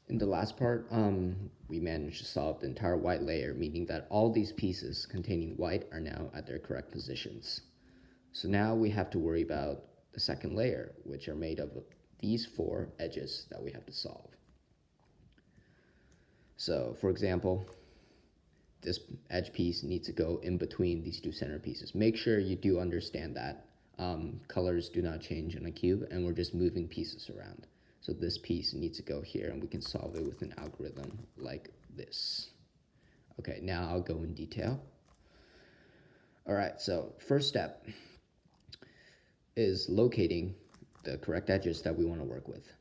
In the last part, we managed to solve the entire white layer, meaning that all these pieces containing white are now at their correct positions. So now we have to worry about the second layer, which are made of these four edges that we have to solve. So for example, this edge piece needs to go in between these two center pieces. Make sure you do understand that colors do not change in a cube, and we're just moving pieces around. So this piece needs to go here, and we can solve it with an algorithm like this. Okay, now I'll go in detail. All right, so first step is locating the correct edges that we want to work with.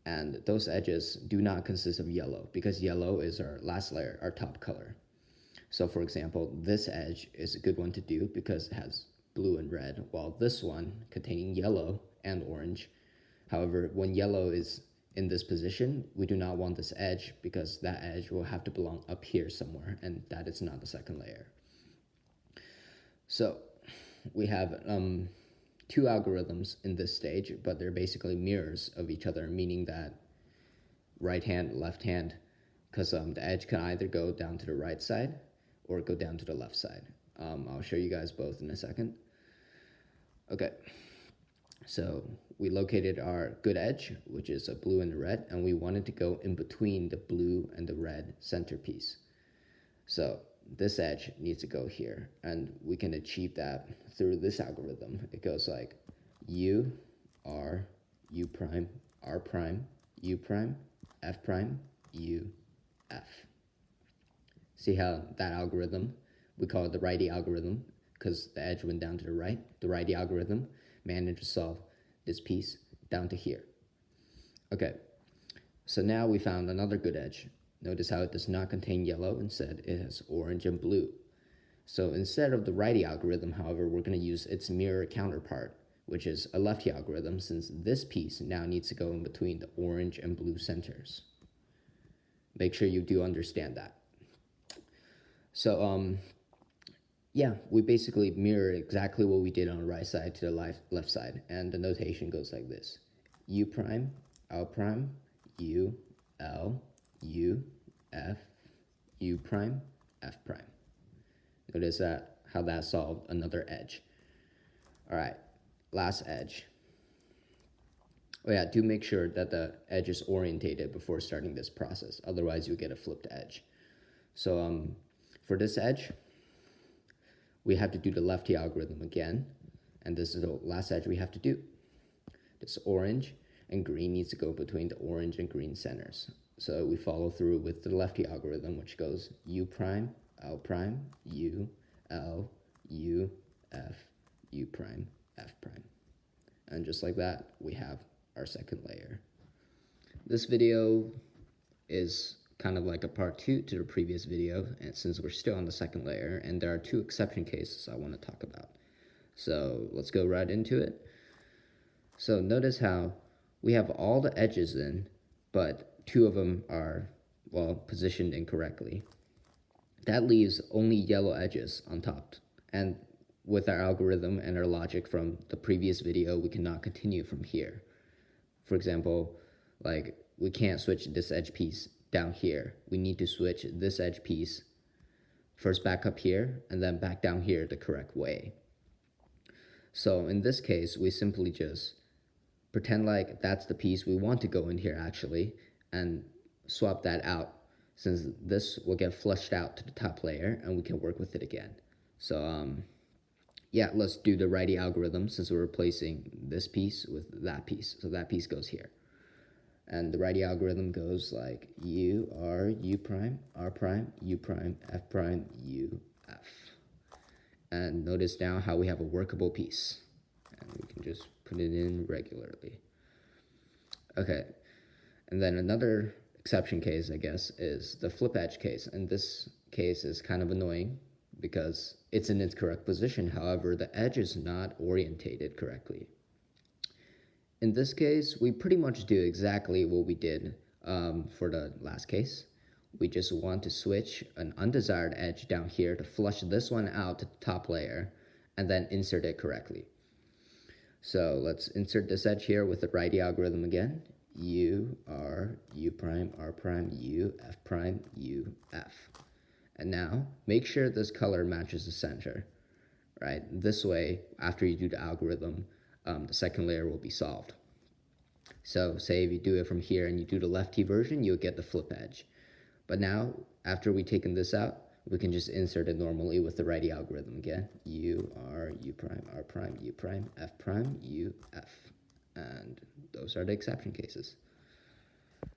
And those edges do not consist of yellow, because yellow is our last layer, our top color. So for example, this edge is a good one to do because it has blue and red, while this one containing yellow and orange. However, when yellow is in this position, we do not want this edge because that edge will have to belong up here somewhere, and that is not the second layer. So we have two algorithms in this stage, but they're basically mirrors of each other, meaning that right hand, left hand, because the edge can either go down to the right side or go down to the left side. I'll show you guys both in a second. Okay, so we located our good edge, which is a blue and a red, and we wanted to go in between the blue and the red centerpiece. So this edge needs to go here, and we can achieve that through this algorithm. It goes like U, R, U prime, R prime, U prime, F prime, U, F. See how that algorithm, we call it the righty algorithm because the edge went down to the right. The righty algorithm managed to solve this piece down to here. Okay, so now we found another good edge. Notice how it does not contain yellow, instead it has orange and blue. So instead of the righty algorithm, however, we're going to use its mirror counterpart, which is a lefty algorithm, since this piece now needs to go in between the orange and blue centers. Make sure you do understand that. So yeah, we basically mirror exactly what we did on the right side to the left side, and the notation goes like this: U prime, L prime, U, L, U, F, U prime, F prime. Notice that how that solved another edge. All right, last edge. Oh yeah, do make sure that the edge is orientated before starting this process, otherwise you'll get a flipped edge. So for this edge, we have to do the lefty algorithm again, and this is the last edge we have to do. This orange and green needs to go between the orange and green centers. So we follow through with the lefty algorithm, which goes U prime, L prime, U, L, U, F, U prime, F prime. And just like that, we have our second layer. This video is kind of like a part 2 to the previous video, and since we're still on the second layer, and there are 2 exception cases I want to talk about. So let's go right into it. So notice how we have all the edges in, but 2 of them are, well, positioned incorrectly. That leaves only yellow edges on top, and with our algorithm and our logic from the previous video, we cannot continue from here. For example, like we can't switch this edge piece down here. We need to switch this edge piece first back up here and then back down here the correct way. So in this case, we simply just pretend like that's the piece we want to go in here actually, and swap that out, since this will get flushed out to the top layer and we can work with it again. So yeah, let's do the righty algorithm since we're replacing this piece with that piece. So that piece goes here. And the righty algorithm goes like U, R, U prime, R prime, U prime, F prime, U, F. And notice now how we have a workable piece. And we can just put it in regularly. Okay, and then another exception case, I guess, is the flip edge case. And this case is kind of annoying because it's in its correct position. However, the edge is not orientated correctly. In this case, we pretty much do exactly what we did for the last case. We just want to switch an undesired edge down here to flush this one out to the top layer and then insert it correctly. So let's insert this edge here with the righty algorithm again. U, R, U prime, R prime, U, F prime, U, F. And now, make sure this color matches the center, right? This way, after you do the algorithm, the second layer will be solved. So say if you do it from here and you do the lefty version, you'll get the flip edge. But now, after we've taken this out, we can just insert it normally with the righty algorithm again. U, R, U prime, R prime, U prime, F prime, U, F. And those are the exception cases.